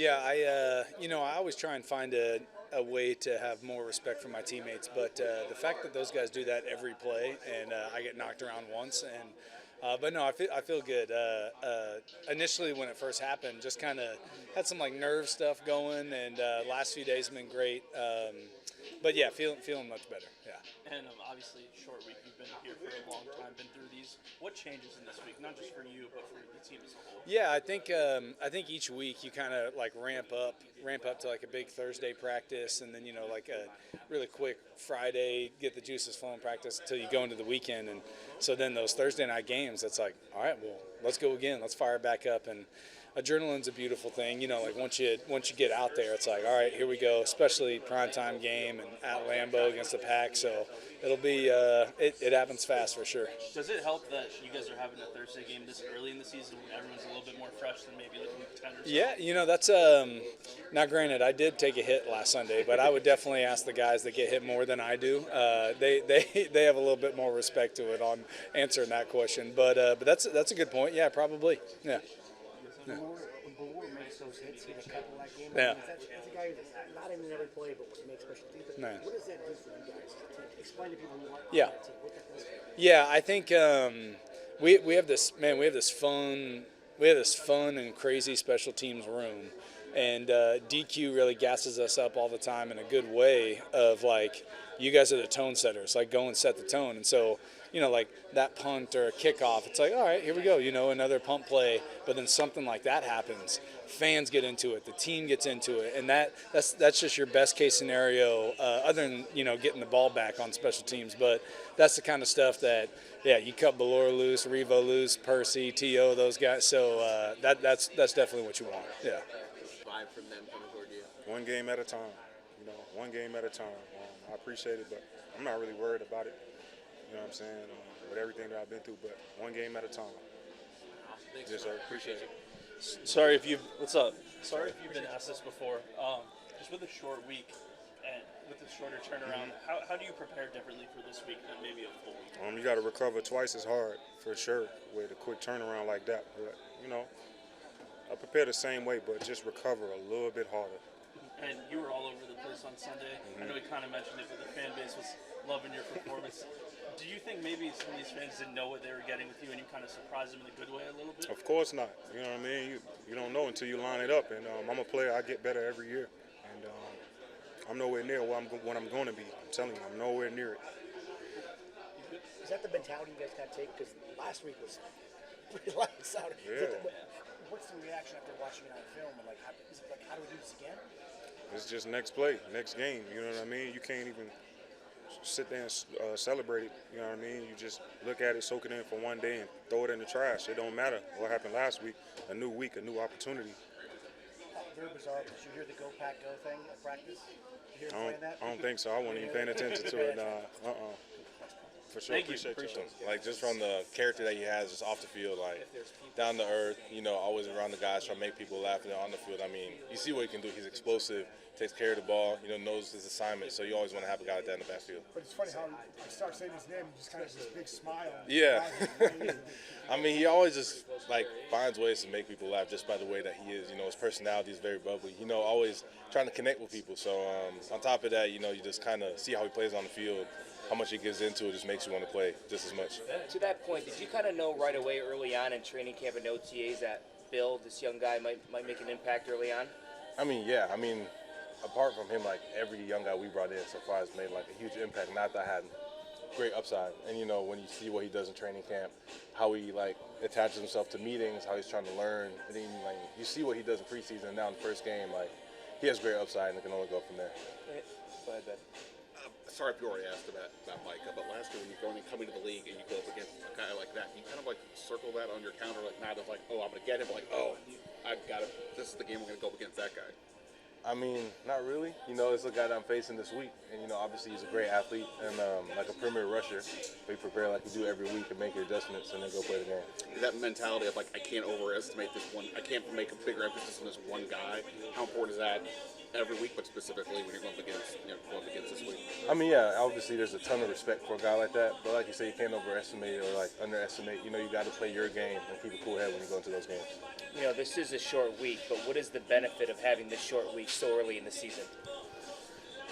Yeah, I always try and find a way to have more respect for my teammates, but the fact that those guys do that every play and I get knocked around once, but no, I feel good. Initially, when it first happened, just kind of had some like nerve stuff going, and last few days have been great. But yeah, feeling much better. Yeah. And obviously, short week. You've been here for a long time, been through these. What changes in this week, not just for you, but for the team as a whole? Yeah, I think each week you kind of like ramp up to like a big Thursday practice, and then like a really quick Friday, get the juices flowing practice until you go into the weekend, and so then those Thursday night games, it's like, all right, well, let's go again, let's fire back up, and adrenaline's a beautiful thing, like once you get out there, it's like, all right, here we go, especially primetime game and at Lambeau against the Pack, so it'll be it happens fast for sure. Does it help that you guys are having a Thursday game this early in the season when everyone's a little bit more fresh than maybe like week 10 or so? Yeah, that's now granted, I did take a hit last Sunday, but I would definitely ask the guys that get hit more than I do. They have a little bit more respect to it on answering that question. But that's a good point. Yeah, probably. Yeah. When makes those hits, he had a couple that game. Yeah. That's a guy who's not in every play, but when he makes special teams. No. What does that do for you guys? Explain to people what Yeah. that team, what that does. Yeah, I think we have this fun and crazy special teams room, and DQ really gasses us up all the time in a good way. Of like, you guys are the tone setters, like go and set the tone, and so like that punt or a kickoff, it's like, all right, here we go, another punt play, but then something like that happens, fans get into it, the team gets into it, and that's just your best case scenario, other than getting the ball back on special teams. But that's the kind of stuff that, yeah, you cut Ballora loose, Revo loose, Percy, To, those guys, so that's definitely what you want. Yeah. Vibe from them coming toward you. One game at a time, one game at a time. I appreciate it, but I'm not really worried about it. You know what I'm saying? With everything that I've been through, but one game at a time. Thanks, Yes, sir. Appreciate it. Sorry if you've been asked this before. Just with a short week and with a shorter turnaround, how do you prepare differently for this week than maybe a full week? You got to recover twice as hard for sure with a quick turnaround like that. But I prepare the same way, but just recover a little bit harder. And you were all over the place on Sunday. I know we kind of mentioned it, but the fan base was loving your performance. Do you think maybe some of these fans didn't know what they were getting with you, and you kind of surprised them in a good way a little bit? Of course not. You know what I mean? You don't know until you line it up. And I'm a player. I get better every year. And I'm nowhere near what I'm going to be. I'm telling you, I'm nowhere near it. Is that the mentality you guys got to take? Because last week was pretty lights out. Yeah. What's the reaction after watching it on film? And like, how do we do this again? It's just next play, next game. You know what I mean? You can't even sit there and celebrate it. You know what I mean? You just look at it, soak it in for one day, and throw it in the trash. It don't matter what happened last week. A new week, a new opportunity. Very bizarre. Did you hear the Go Pack Go thing at practice? Did you hear him playing that? I don't think so. I wasn't even paying attention to it. For sure. Thank you. Appreciate you. Like, just from the character that he has just off the field, like down to earth, always around the guys, trying to make people laugh, and on the field. I mean, you see what he can do. He's explosive, takes care of the ball, knows his assignment, so you always want to have a guy like that in the backfield. But it's funny how I start saying his name, just kind of this big smile. Yeah. I mean, he always just, finds ways to make people laugh just by the way that he is. His personality is very bubbly, always trying to connect with people. So on top of that, you just kind of see how he plays on the field. How much he gets into it just makes you want to play just as much. To that point, did you kind of know right away early on in training camp and OTAs that Bill, this young guy, might make an impact early on? I mean, yeah. I mean, apart from him, every young guy we brought in so far has made a huge impact. Not that I had great upside. And when you see what he does in training camp, how he attaches himself to meetings, how he's trying to learn, and then you see what he does in preseason. And now in the first game, he has great upside, and it can only go from there. Go ahead, Ben. Sorry if you already asked about Micah, but last year when you're coming to the league and you go up against a guy like that, you kind of circle that on your counter, not as oh, I'm going to get him, oh, I've got it. This is the game we're going to go up against that guy. I mean, not really. You know, it's the guy that I'm facing this week, and you know, obviously he's a great athlete and like a premier rusher. We prepare like we do every week and make your adjustments and then go play the game. That mentality of like I can't overestimate this one. I can't make a bigger emphasis on this one guy. How important is that every week, but specifically when you're going up against this week? I mean, yeah, obviously there's a ton of respect for a guy like that, but like you say, you can't overestimate or like underestimate. You know, you got to play your game and keep a cool head when you go into those games. You know, this is a short week, but what is the benefit of having this short week so early in the season?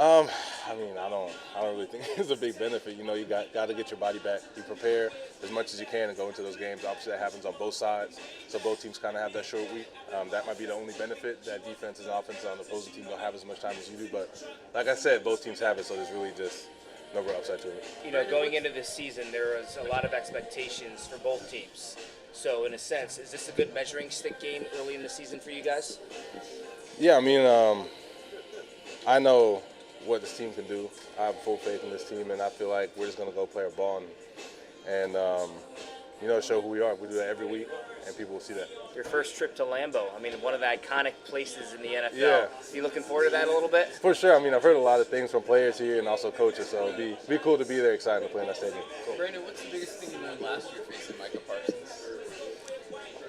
I mean, I don't really think it's a big benefit. You know, you got to get your body back. You prepare as much as you can and go into those games. Obviously, that happens on both sides, so both teams kind of have that short week. That might be the only benefit, that defense and offense on the opposing team don't have as much time as you do. But like I said, both teams have it, so there's really just no real upside to it. You know, going into this season, there was a lot of expectations for both teams. So, in a sense, is this a good measuring stick game early in the season for you guys? Yeah, I mean, I know what this team can do. I have full faith in this team, and I feel like we're just going to go play our ball and you know, show who we are. We do that every week, and people will see that. Your first trip to Lambeau, I mean, one of the iconic places in the NFL. Yeah. You looking forward to that a little bit? For sure. I mean, I've heard a lot of things from players here and also coaches, so it'd be cool to be there, excited to play in that stadium. Cool. Brandon, what's the biggest thing you learned last year facing Micah Parsons?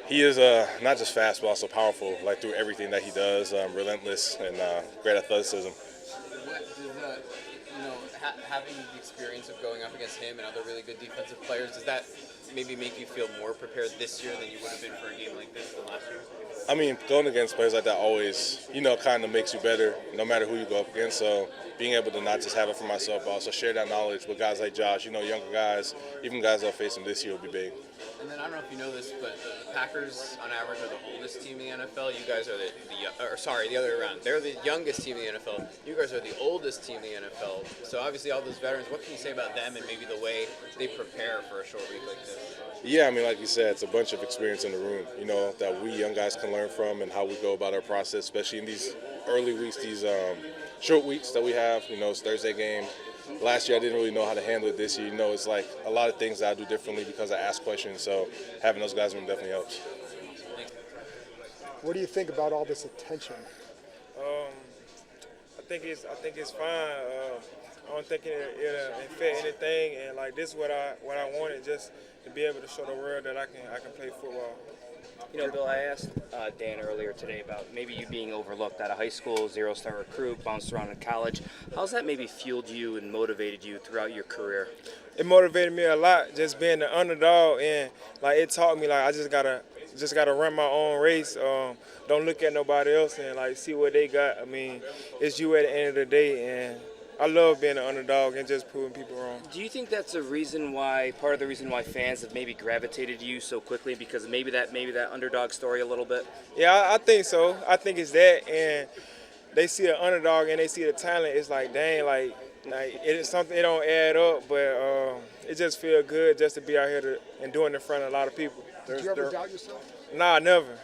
He is not just fast, but also powerful, like through everything that he does, relentless and great athleticism. What did having the experience of going up against him and other really good defensive players, does that maybe make you feel more prepared this year than you would have been for a game like this than last year? I mean, going against players like that always, you know, kind of makes you better no matter who you go up against. So being able to not just have it for myself, but also share that knowledge with guys like Josh, you know, younger guys, even guys that I'll face him this year will be big. And then I don't know if you know this, but the Packers on average are the oldest team in the NFL. You guys are the other way around. They're the youngest team in the NFL. You guys are the oldest team in the NFL. So obviously all those veterans, what can you say about them and maybe the way they prepare for a short week like this? Yeah, I mean, like you said, it's a bunch of experience in the room, you know, that we young guys can learn from and how we go about our process, especially in these early weeks, these short weeks that we have. You know, it's Thursday game. Last year I didn't really know how to handle it. This year, you know, it's like a lot of things that I do differently because I ask questions. So having those guys in the room definitely helps. What do you think about all this attention? I think it's fine. I don't think it affect anything, and like this is what I wanted, just to be able to show the world that I can play football. You know, Bill, I asked Dan earlier today about maybe you being overlooked out of high school, zero-star recruit, bounced around in college. How's that maybe fueled you and motivated you throughout your career? It motivated me a lot, just being the underdog, and like it taught me like I just gotta run my own race. Don't look at nobody else and like see what they got. I mean, it's you at the end of the day, and I love being an underdog and just proving people wrong. Do you think that's part of the reason why fans have maybe gravitated to you so quickly, because maybe that underdog story a little bit? Yeah, I think so. I think it's that, and they see the underdog and they see the talent. It's like, dang, like it's something, it don't add up, but it just feels good just to be out here and doing it in front of a lot of people. Did you ever doubt yourself? Nah, never.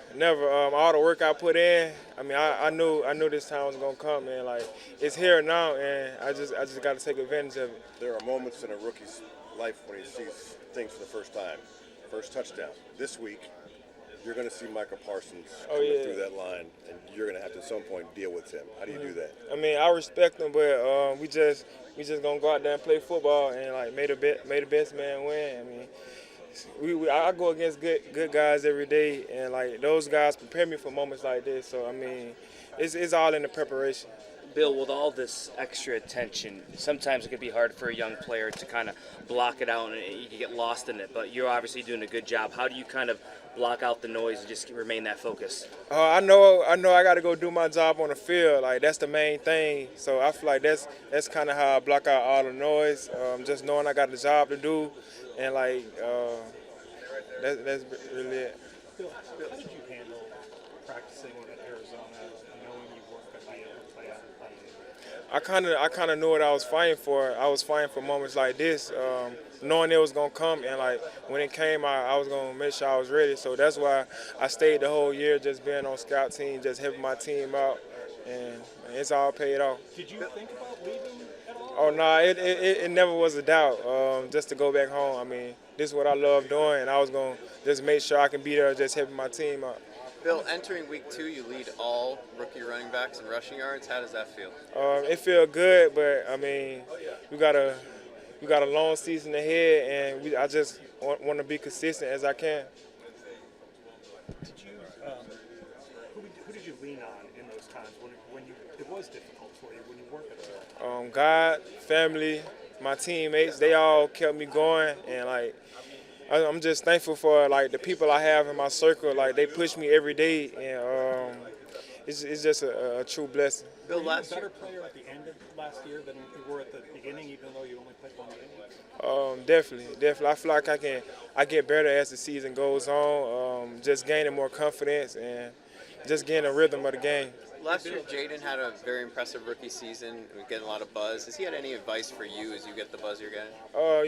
All the work I put in, I mean, I knew this time was gonna come, and like it's here now, and I just got to take advantage of it. There are moments in a rookie's life when he sees things for the first time. First touchdown. This week, you're going to see Micah Parsons coming through that line, and you're going to have to at some point deal with him. How do you do that? I mean, I respect him, but we just gonna go out there and play football and like made the best man win. I mean, I go against good guys every day, and like those guys prepare me for moments like this. So I mean, it's all in the preparation. Bill, with all this extra attention, sometimes it could be hard for a young player to kind of block it out and you can get lost in it, but you're obviously doing a good job. How do you kind of block out the noise and just remain that focused? I know I got to go do my job on the field. Like, that's the main thing. So I feel like that's kind of how I block out all the noise, just knowing I got the job to do, and like that's really it. Bill, how did you handle practicing in Arizona, knowing you weren't going to be able to play out I kind of knew what I was fighting for. I was fighting for moments like this, knowing it was gonna come, and like when it came, I was gonna make sure I was ready. So that's why I stayed the whole year, just being on scout team, just helping my team out, and it's all paid off. Did you think about leaving at all? Oh no, it never was a doubt. Just to go back home. I mean, this is what I love doing, and I was gonna just make sure I can be there, just helping my team out. Bill, entering week 2, you lead all rookie running backs in rushing yards. How does that feel? It feels good, but I mean, we got a long season ahead, and I just want to be consistent as I can. Did you, who did you lean on in those times when it was difficult for you, when you weren't at the top? God, family, my teammates, they all kept me going, and like I'm just thankful for like the people I have in my circle. Like they push me every day, and it's just a true blessing. Bill, Were you a last better year, player at the end of last year than you were at the beginning, even though you only played one game? Definitely. I feel like I get better as the season goes on. Just gaining more confidence and just getting a rhythm of the game. last year, Jaden had a very impressive rookie season. We're getting a lot of buzz. Has he had any advice for you as you get the buzz you're getting?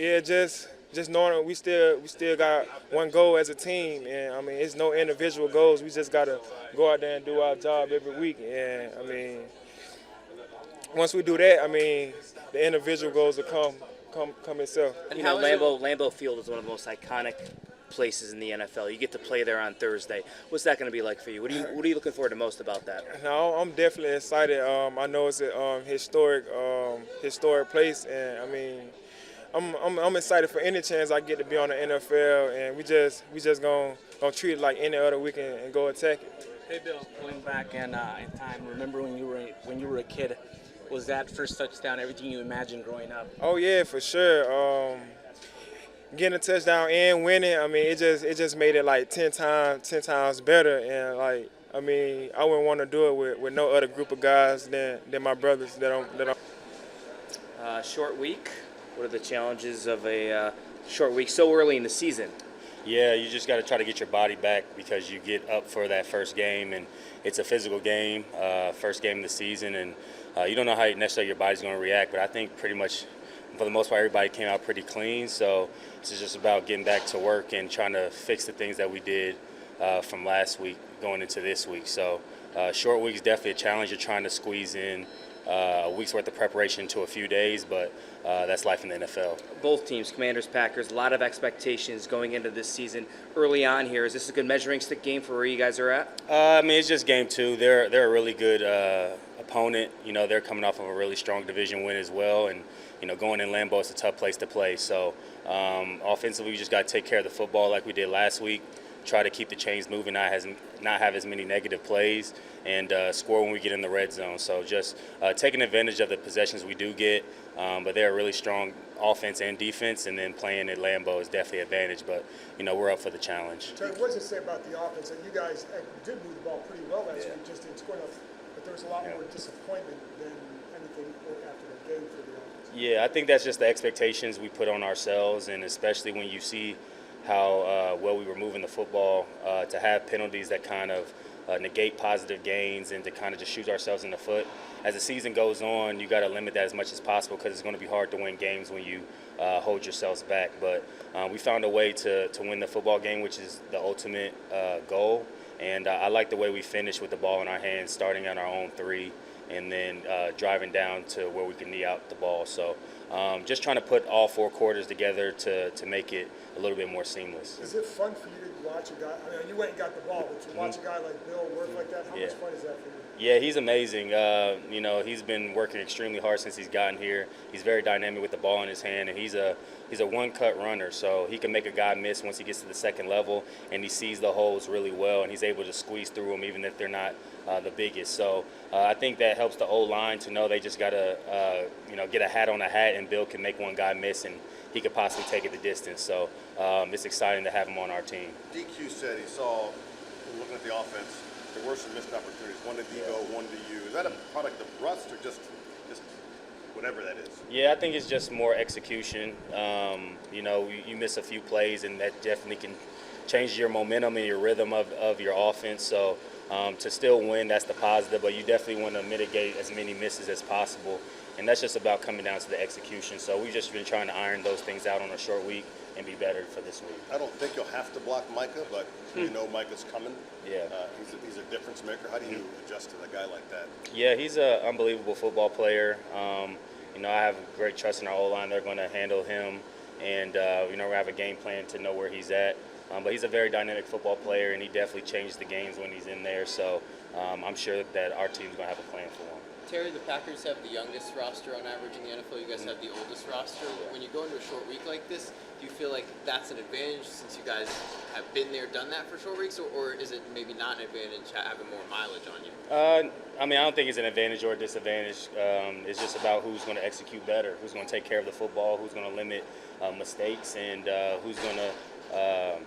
Yeah, just knowing we still got one goal as a team, and I mean it's no individual goals. We just gotta go out there and do our job every week, and I mean once we do that, I mean the individual goals will come itself. And You know, how is Lambeau Field is one of the most iconic places in the NFL. You get to play there on Thursday. What's that going to be like for you? What are you looking forward to most about that? No, I'm definitely excited. I know it's a historic place, and I mean, I'm excited for any chance I get to be on the NFL, and we just gonna treat it like any other weekend and go attack it. Hey Bill, going back in time, remember when you were a kid? Was that first touchdown everything you imagined growing up? Oh yeah, for sure. Getting a touchdown and winning, I mean, it just made it like 10 times better. And like, I mean, I wouldn't want to do it with no other group of guys than my brothers that I'm. Short week. What are the challenges of a short week so early in the season? Yeah, you just got to try to get your body back because you get up for that first game, and it's a physical game, first game of the season, and you don't know how necessarily your body's going to react. But I think pretty much, for the most part, everybody came out pretty clean. So it's just about getting back to work and trying to fix the things that we did from last week going into this week. So short week is definitely a challenge. You're trying to squeeze in a week's worth of preparation to a few days, but that's life in the NFL. Both teams, Commanders, Packers, a lot of expectations going into this season. Early on here, is this a good measuring stick game for where you guys are at? I mean, it's just game 2. They're a really good opponent. You know, they're coming off of a really strong division win as well, and you know, going in Lambeau, it's a tough place to play. So offensively, we just got to take care of the football like we did last week. Try to keep the chains moving, not have as many negative plays, and score when we get in the red zone. So just taking advantage of the possessions we do get, but they're a really strong offense and defense, and then playing at Lambeau is definitely an advantage. But you know, we're up for the challenge. Terry, what does it say about the offense? And you guys did move the ball pretty well last week, just didn't score enough, but there was a lot more disappointment than anything after the game for the offense. Yeah, I think that's just the expectations we put on ourselves, and especially when you see how well we were moving the football, to have penalties that kind of negate positive gains and to kind of just shoot ourselves in the foot. As the season goes on, you got to limit that as much as possible because it's going to be hard to win games when you hold yourselves back. But we found a way to win the football game, which is the ultimate goal. And I like the way we finished with the ball in our hands, starting on our own 3, and then driving down to where we can knee out the ball. So just trying to put all 4 quarters together to make it a little bit more seamless. Is it fun for you to watch a guy? I mean, you went and got the ball, but to watch a guy like Bill work like that, how much fun is that for you? Yeah, he's amazing. You know, he's been working extremely hard since he's gotten here. He's very dynamic with the ball in his hand, and he's a one-cut runner, so he can make a guy miss once he gets to the second level, and he sees the holes really well, and he's able to squeeze through them even if they're not the biggest. So I think that helps the O-line to know they just got to, get a hat on a hat, and Bill can make one guy miss, and he could possibly take it the distance. So it's exciting to have him on our team. DQ said he saw, looking at the offense, there were some missed opportunities. One to Debo, one to you. Is that a product of rust or just whatever that is? Yeah, I think it's just more execution. You miss a few plays, and that definitely can change your momentum and your rhythm of your offense. So to still win, that's the positive, but you definitely want to mitigate as many misses as possible. And that's just about coming down to the execution. So we've just been trying to iron those things out on a short week and be better for this week. I don't think you'll have to block Micah, but you know Micah's coming. Yeah. He's a difference maker. How do you adjust to a guy like that? Yeah, he's an unbelievable football player. I have great trust in our O-line. They're going to handle him, and we have a game plan to know where he's at. But he's a very dynamic football player, and he definitely changes the games when he's in there. So I'm sure that our team's going to have a plan for him. Terry, the Packers have the youngest roster on average in the NFL. You guys have the oldest roster. When you go into a short week like this, do you feel like that's an advantage since you guys have been there, done that for short weeks, or is it maybe not an advantage having more mileage on you? I mean, I don't think it's an advantage or a disadvantage. It's just about who's going to execute better, who's going to take care of the football, who's going to limit mistakes, and who's going to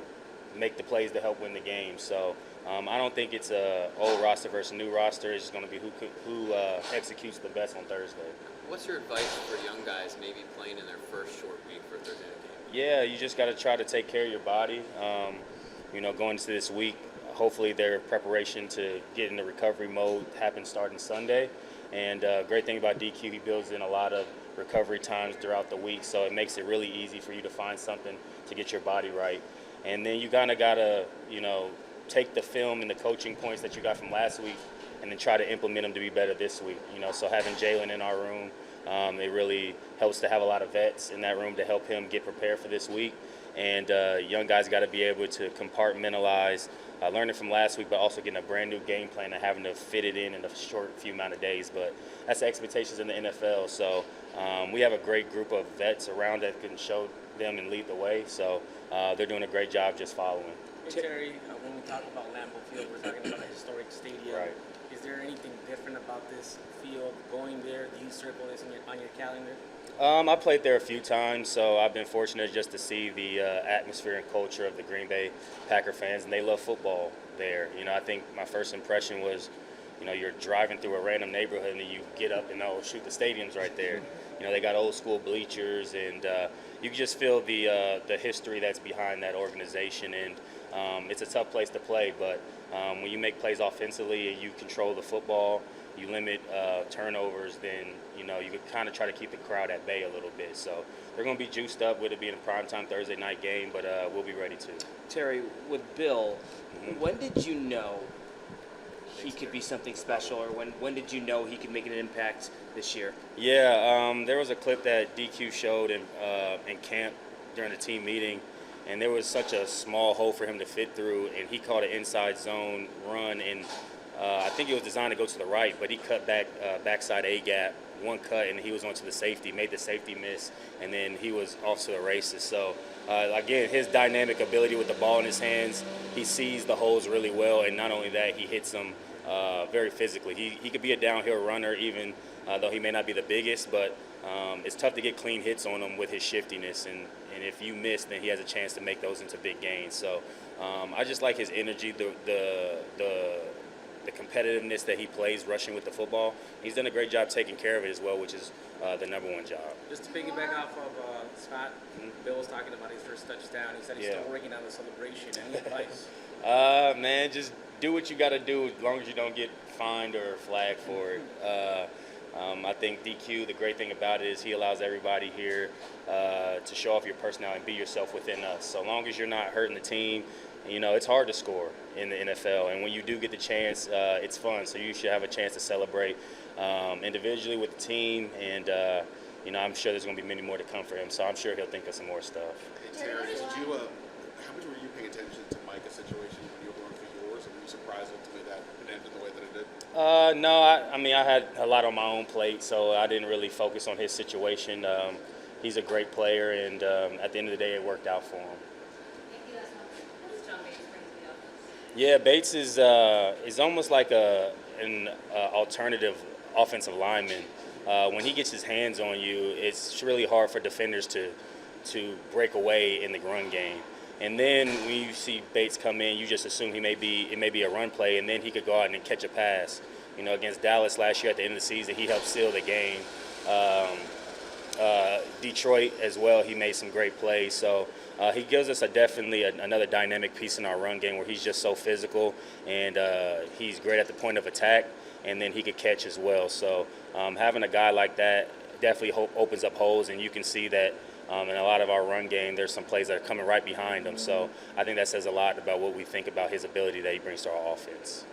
make the plays to help win the game. So I don't think it's a old roster versus new roster. It's just going to be who executes the best on Thursday. What's your advice for young guys maybe playing in their first short week for a Thursday night game? Yeah, you just got to try to take care of your body. Going into this week, hopefully their preparation to get into recovery mode happens starting Sunday. And great thing about DQ, he builds in a lot of recovery times throughout the week, so it makes it really easy for you to find something to get your body right. And then you kind of got to, take the film and the coaching points that you got from last week and then try to implement them to be better this week. So having Jalen in our room, it really helps to have a lot of vets in that room to help him get prepared for this week. And young guys got to be able to compartmentalize, learning from last week, but also getting a brand new game plan and having to fit it in a short few amount of days. But that's the expectations in the NFL. So we have a great group of vets around that can show them and lead the way. So they're doing a great job just following. Hey, Terry, when we talk about Lambeau Field, we're talking about a historic stadium. Right. Is there anything different about this field going there? Do you circle this on your calendar? I played there a few times, so I've been fortunate just to see the atmosphere and culture of the Green Bay Packer fans, and they love football there. I think my first impression was, you're driving through a random neighborhood and you get up and, the stadium's right there. They got old school bleachers, and you can just feel the history that's behind that organization. And it's a tough place to play, but when you make plays offensively and you control the football, you limit turnovers, then you can kind of try to keep the crowd at bay a little bit. So they're going to be juiced up with it being a primetime Thursday night game, but we'll be ready to. Terry, with Bill, when did you know he could be something special, or when did you know he could make an impact this year? Yeah, there was a clip that DQ showed in camp during the team meeting, and there was such a small hole for him to fit through, and he caught an inside zone run, and I think it was designed to go to the right, but he cut back backside A-gap, one cut, and he was onto the safety, made the safety miss, and then he was off to the races. So, again, his dynamic ability with the ball in his hands, he sees the holes really well, and not only that, he hits them very physically. He could be a downhill runner even though he may not be the biggest, but it's tough to get clean hits on him with his shiftiness, and if you miss, then he has a chance to make those into big gains. So I just like his energy, the competitiveness that he plays rushing with the football. He's done a great job taking care of it as well, which is the number one job. Just to piggyback off of Scott, Bill was talking about his first touchdown. He said he's still working on the celebration. Any advice? Man, just do what you got to do as long as you don't get fined or flagged for it. I think DQ, the great thing about it is he allows everybody here to show off your personality and be yourself within us. So long as you're not hurting the team, it's hard to score in the NFL. And when you do get the chance, it's fun. So you should have a chance to celebrate individually with the team. And, I'm sure there's going to be many more to come for him. So I'm sure he'll think of some more stuff. Hey, Terry, how much were you paying attention to Micah's situation when you were going for yours? And were you surprised ultimately that it ended the way that it did? No, I had a lot on my own plate, so I didn't really focus on his situation. He's a great player, and at the end of the day, it worked out for him. Yeah, Bates is almost like an alternative offensive lineman. When he gets his hands on you, it's really hard for defenders to break away in the run game. And then when you see Bates come in, you just assume it may be a run play, and then he could go out and catch a pass. Against Dallas last year at the end of the season, he helped seal the game. Detroit as well, he made some great plays. So he gives us definitely another dynamic piece in our run game where he's just so physical, and he's great at the point of attack, and then he could catch as well. So having a guy like that definitely opens up holes, and you can see that in a lot of our run game, there's some plays that are coming right behind him. So I think that says a lot about what we think about his ability that he brings to our offense.